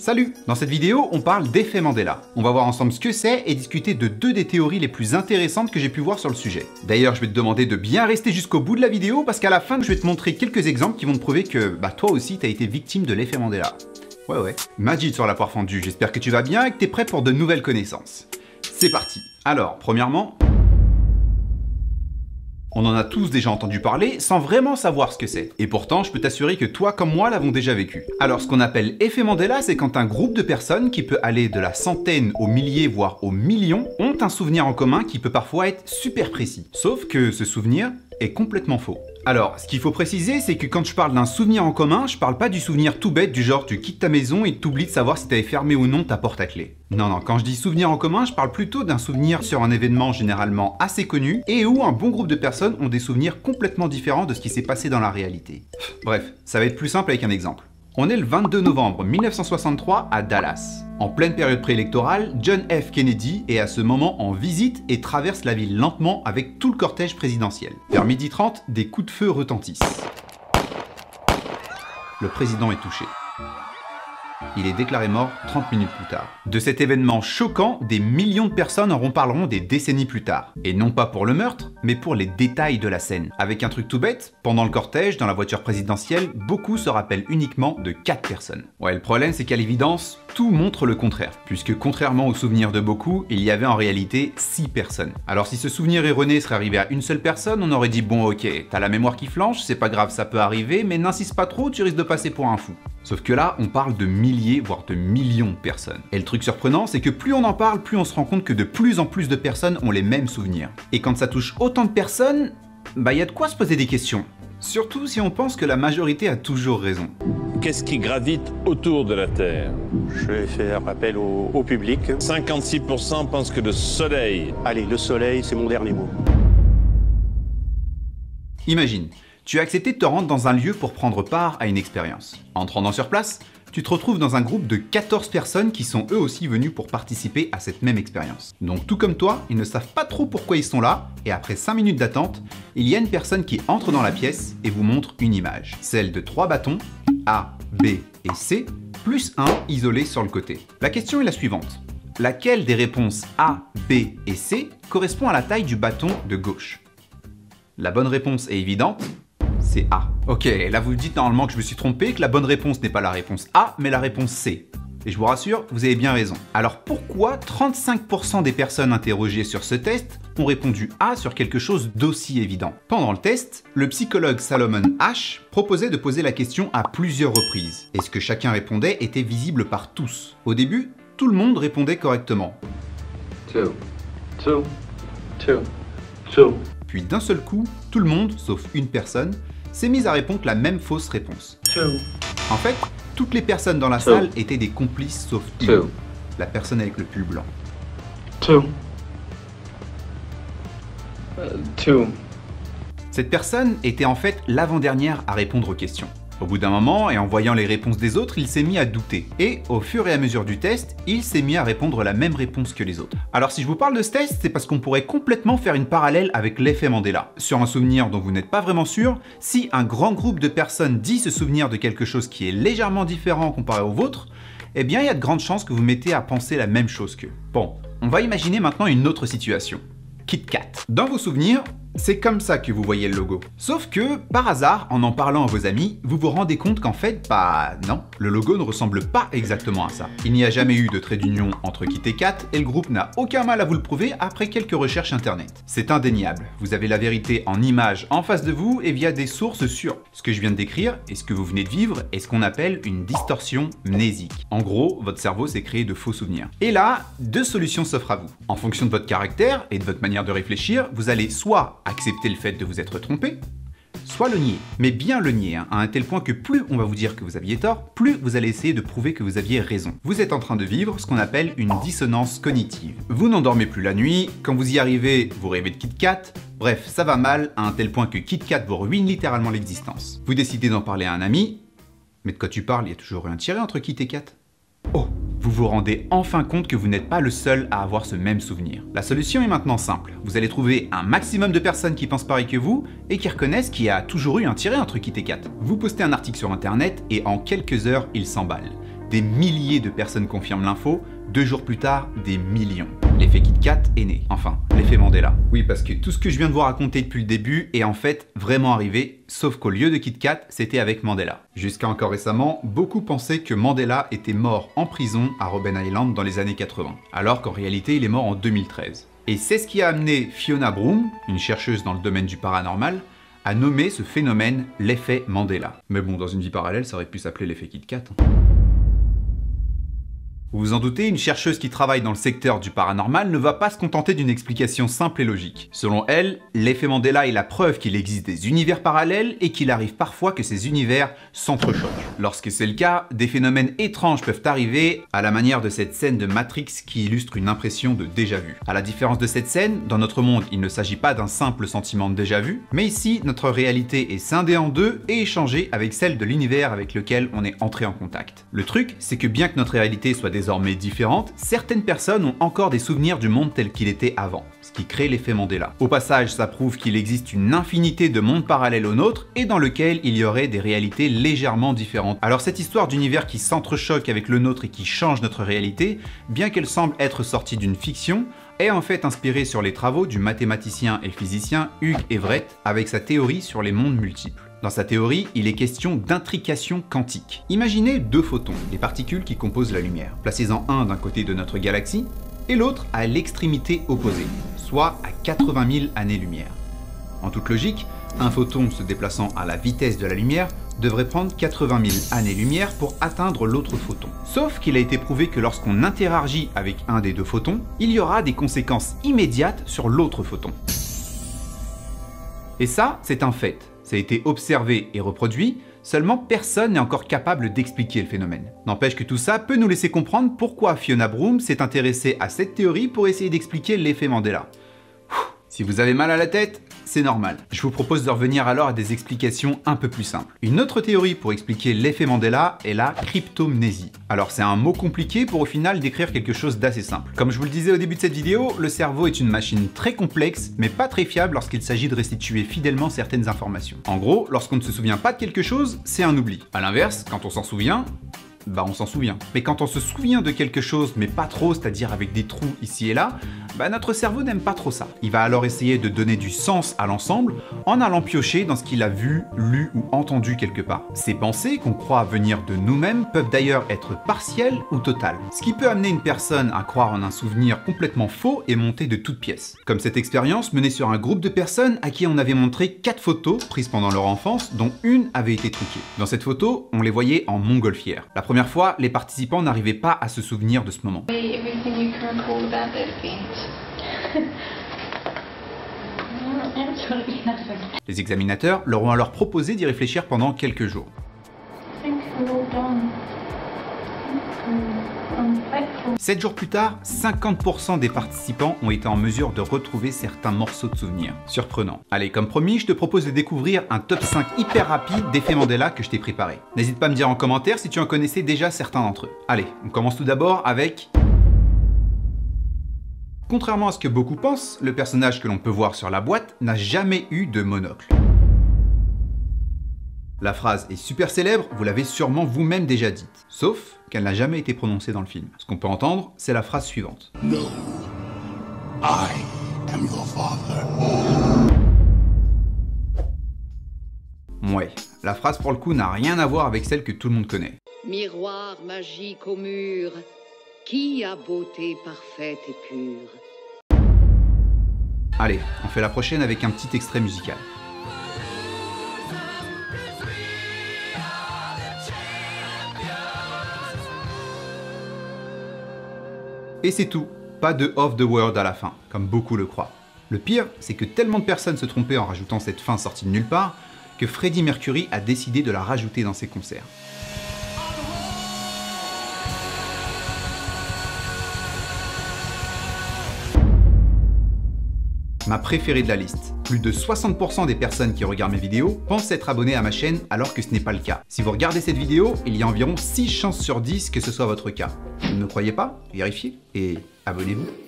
Salut! Dans cette vidéo, on parle d'effet Mandela. On va voir ensemble ce que c'est et discuter de deux des théories les plus intéressantes que j'ai pu voir sur le sujet. D'ailleurs, je vais te demander de bien rester jusqu'au bout de la vidéo parce qu'à la fin, je vais te montrer quelques exemples qui vont te prouver que toi aussi, t'as été victime de l'effet Mandela. Ouais. Majid sur la poire fendue, j'espère que tu vas bien et que t'es prêt pour de nouvelles connaissances. C'est parti! Alors, premièrement, on en a tous déjà entendu parler sans vraiment savoir ce que c'est. Et pourtant, je peux t'assurer que toi comme moi l'avons déjà vécu. Alors ce qu'on appelle effet Mandela, c'est quand un groupe de personnes qui peut aller de la centaine aux milliers voire aux millions ont un souvenir en commun qui peut parfois être super précis. Sauf que ce souvenir est complètement faux. Alors, ce qu'il faut préciser, c'est que quand je parle d'un souvenir en commun, je parle pas du souvenir tout bête du genre tu quittes ta maison et t'oublies de savoir si t'avais fermé ou non ta porte à clé. Non, quand je dis souvenir en commun, je parle plutôt d'un souvenir sur un événement généralement assez connu et où un bon groupe de personnes ont des souvenirs complètement différents de ce qui s'est passé dans la réalité. Bref, ça va être plus simple avec un exemple. On est le 22 novembre 1963 à Dallas. En pleine période préélectorale, John F. Kennedy est à ce moment en visite et traverse la ville lentement avec tout le cortège présidentiel. Vers 12h30, des coups de feu retentissent. Le président est touché. Il est déclaré mort 30 minutes plus tard. De cet événement choquant, des millions de personnes en reparleront des décennies plus tard. Et non pas pour le meurtre, mais pour les détails de la scène. Avec un truc tout bête, pendant le cortège, dans la voiture présidentielle, beaucoup se rappellent uniquement de 4 personnes. Ouais, le problème c'est qu'à l'évidence, tout montre le contraire. Puisque contrairement aux souvenirs de beaucoup, il y avait en réalité 6 personnes. Alors si ce souvenir erroné serait arrivé à une seule personne, on aurait dit bon ok, t'as la mémoire qui flanche, c'est pas grave, ça peut arriver, mais n'insiste pas trop, tu risques de passer pour un fou. Sauf que là, on parle de milliers, voire de millions de personnes. Et le truc surprenant, c'est que plus on en parle, plus on se rend compte que de plus en plus de personnes ont les mêmes souvenirs. Et quand ça touche autant de personnes, y a de quoi se poser des questions. Surtout si on pense que la majorité a toujours raison. Qu'est-ce qui gravite autour de la Terre? Je vais faire appel au public. 56% pensent que le Soleil. Allez, le Soleil, c'est mon dernier mot. Imagine, tu as accepté de te rendre dans un lieu pour prendre part à une expérience. En te rendant sur place, tu te retrouves dans un groupe de 14 personnes qui sont eux aussi venus pour participer à cette même expérience. Donc tout comme toi, ils ne savent pas trop pourquoi ils sont là, et après 5 minutes d'attente, il y a une personne qui entre dans la pièce et vous montre une image. Celle de 3 bâtons, A, B et C, plus un isolé sur le côté. La question est la suivante. Laquelle des réponses A, B et C correspond à la taille du bâton de gauche? La bonne réponse est évidente. C'est A. Ok, là vous dites normalement que je me suis trompé, que la bonne réponse n'est pas la réponse A, mais la réponse C. Et je vous rassure, vous avez bien raison. Alors pourquoi 35% des personnes interrogées sur ce test ont répondu A sur quelque chose d'aussi évident? Pendant le test, le psychologue Salomon Asch proposait de poser la question à plusieurs reprises. Et ce que chacun répondait était visible par tous. Au début, tout le monde répondait correctement. Two. Puis d'un seul coup, tout le monde, sauf une personne, s'est mis à répondre la même fausse réponse. En fait, toutes les personnes dans la salle étaient des complices sauf une, la personne avec le pull blanc. Cette personne était en fait l'avant-dernière à répondre aux questions. Au bout d'un moment, et en voyant les réponses des autres, il s'est mis à douter. Et au fur et à mesure du test, il s'est mis à répondre la même réponse que les autres. Alors si je vous parle de ce test, c'est parce qu'on pourrait complètement faire une parallèle avec l'effet Mandela. Sur un souvenir dont vous n'êtes pas vraiment sûr, si un grand groupe de personnes dit se souvenir de quelque chose qui est légèrement différent comparé au vôtre, eh bien il y a de grandes chances que vous mettez à penser la même chose qu'eux. Bon, on va imaginer maintenant une autre situation. KitKat. Dans vos souvenirs, c'est comme ça que vous voyez le logo. Sauf que, par hasard, en parlant à vos amis, vous vous rendez compte qu'en fait, non, le logo ne ressemble pas exactement à ça. Il n'y a jamais eu de trait d'union entre Kit et Kat, et le groupe n'a aucun mal à vous le prouver après quelques recherches internet. C'est indéniable, vous avez la vérité en images en face de vous et via des sources sûres. Ce que je viens de décrire et ce que vous venez de vivre est ce qu'on appelle une distorsion mnésique. En gros, votre cerveau s'est créé de faux souvenirs. Et là, deux solutions s'offrent à vous. En fonction de votre caractère et de votre manière de réfléchir, vous allez soit accepter le fait de vous être trompé, soit le nier. Mais bien le nier, à un tel point que plus on va vous dire que vous aviez tort, plus vous allez essayer de prouver que vous aviez raison. Vous êtes en train de vivre ce qu'on appelle une dissonance cognitive. Vous n'endormez plus la nuit, quand vous y arrivez, vous rêvez de KitKat, bref, ça va mal à un tel point que KitKat vous ruine littéralement l'existence. Vous décidez d'en parler à un ami, mais de quoi tu parles, il y a toujours eu un tiret entre Kit et Kat. Oh, vous vous rendez enfin compte que vous n'êtes pas le seul à avoir ce même souvenir. La solution est maintenant simple. Vous allez trouver un maximum de personnes qui pensent pareil que vous et qui reconnaissent qu'il y a toujours eu un tiret entre Kit et Kat. Vous postez un article sur internet et en quelques heures, il s'emballe. Des milliers de personnes confirment l'info, 2 jours plus tard, des millions. L'effet Kit Kat est né. Enfin, l'effet Mandela. Oui, parce que tout ce que je viens de vous raconter depuis le début est en fait vraiment arrivé, sauf qu'au lieu de Kit Kat, c'était avec Mandela. Jusqu'à encore récemment, beaucoup pensaient que Mandela était mort en prison à Robben Island dans les années 80, alors qu'en réalité, il est mort en 2013. Et c'est ce qui a amené Fiona Broome, une chercheuse dans le domaine du paranormal, à nommer ce phénomène l'effet Mandela. Mais bon, dans une vie parallèle, ça aurait pu s'appeler l'effet Kit Kat. Vous vous en doutez, une chercheuse qui travaille dans le secteur du paranormal ne va pas se contenter d'une explication simple et logique. Selon elle, l'effet Mandela est la preuve qu'il existe des univers parallèles et qu'il arrive parfois que ces univers s'entrechoquent. Lorsque c'est le cas, des phénomènes étranges peuvent arriver, à la manière de cette scène de Matrix qui illustre une impression de déjà-vu. À la différence de cette scène, dans notre monde, il ne s'agit pas d'un simple sentiment de déjà-vu, mais ici, notre réalité est scindée en deux et échangée avec celle de l'univers avec lequel on est entré en contact. Le truc, c'est que bien que notre réalité soit désormais différente, certaines personnes ont encore des souvenirs du monde tel qu'il était avant, ce qui crée l'effet Mandela. Au passage, ça prouve qu'il existe une infinité de mondes parallèles au nôtre et dans lequel il y aurait des réalités légèrement différentes. Alors cette histoire d'univers qui s'entrechoque avec le nôtre et qui change notre réalité, bien qu'elle semble être sortie d'une fiction, est en fait inspirée sur les travaux du mathématicien et physicien Hugh Everett avec sa théorie sur les mondes multiples. Dans sa théorie, il est question d'intrication quantique. Imaginez 2 photons, les particules qui composent la lumière. Placez-en un d'un côté de notre galaxie et l'autre à l'extrémité opposée, soit à 80 000 années-lumière. En toute logique, un photon se déplaçant à la vitesse de la lumière devrait prendre 80 000 années-lumière pour atteindre l'autre photon. Sauf qu'il a été prouvé que lorsqu'on interagit avec un des 2 photons, il y aura des conséquences immédiates sur l'autre photon. Et ça, c'est un fait. Ça a été observé et reproduit, seulement personne n'est encore capable d'expliquer le phénomène. N'empêche que tout ça peut nous laisser comprendre pourquoi Fiona Broome s'est intéressée à cette théorie pour essayer d'expliquer l'effet Mandela. Si vous avez mal à la tête, c'est normal. Je vous propose de revenir alors à des explications un peu plus simples. Une autre théorie pour expliquer l'effet Mandela est la cryptomnésie. Alors c'est un mot compliqué pour au final décrire quelque chose d'assez simple. Comme je vous le disais au début de cette vidéo, le cerveau est une machine très complexe, mais pas très fiable lorsqu'il s'agit de restituer fidèlement certaines informations. En gros, lorsqu'on ne se souvient pas de quelque chose, c'est un oubli. A l'inverse, quand on s'en souvient, on s'en souvient. Mais quand on se souvient de quelque chose, mais pas trop, c'est-à-dire avec des trous ici et là, notre cerveau n'aime pas trop ça. Il va alors essayer de donner du sens à l'ensemble en allant piocher dans ce qu'il a vu, lu ou entendu quelque part. Ces pensées qu'on croit venir de nous-mêmes peuvent d'ailleurs être partielles ou totales, ce qui peut amener une personne à croire en un souvenir complètement faux et monté de toutes pièces. Comme cette expérience menée sur un groupe de personnes à qui on avait montré 4 photos prises pendant leur enfance, dont une avait été truquée. Dans cette photo, on les voyait en montgolfière. La première fois, les participants n'arrivaient pas à se souvenir de ce moment. Les examinateurs leur ont alors proposé d'y réfléchir pendant quelques jours. Sept jours plus tard, 50% des participants ont été en mesure de retrouver certains morceaux de souvenirs. Surprenant. Allez, comme promis, je te propose de découvrir un top 5 hyper rapide d'effets Mandela que je t'ai préparé. N'hésite pas à me dire en commentaire si tu en connaissais déjà certains d'entre eux. Allez, on commence tout d'abord avec... Contrairement à ce que beaucoup pensent, le personnage que l'on peut voir sur la boîte n'a jamais eu de monocle. La phrase est super célèbre, vous l'avez sûrement vous-même déjà dite, sauf qu'elle n'a jamais été prononcée dans le film. Ce qu'on peut entendre, c'est la phrase suivante. No, I am your father. Ouais, la phrase pour le coup n'a rien à voir avec celle que tout le monde connaît. Miroir magique au mur, qui a beauté parfaite et pure? Allez, on fait la prochaine avec un petit extrait musical. Et c'est tout, pas de off the world à la fin, comme beaucoup le croient. Le pire, c'est que tellement de personnes se trompaient en rajoutant cette fin sortie de nulle part, que Freddie Mercury a décidé de la rajouter dans ses concerts. Ma préférée de la liste. Plus de 60% des personnes qui regardent mes vidéos pensent être abonnées à ma chaîne alors que ce n'est pas le cas. Si vous regardez cette vidéo, il y a environ 6 chances sur 10 que ce soit votre cas. Vous ne me croyez pas? Vérifiez et abonnez-vous.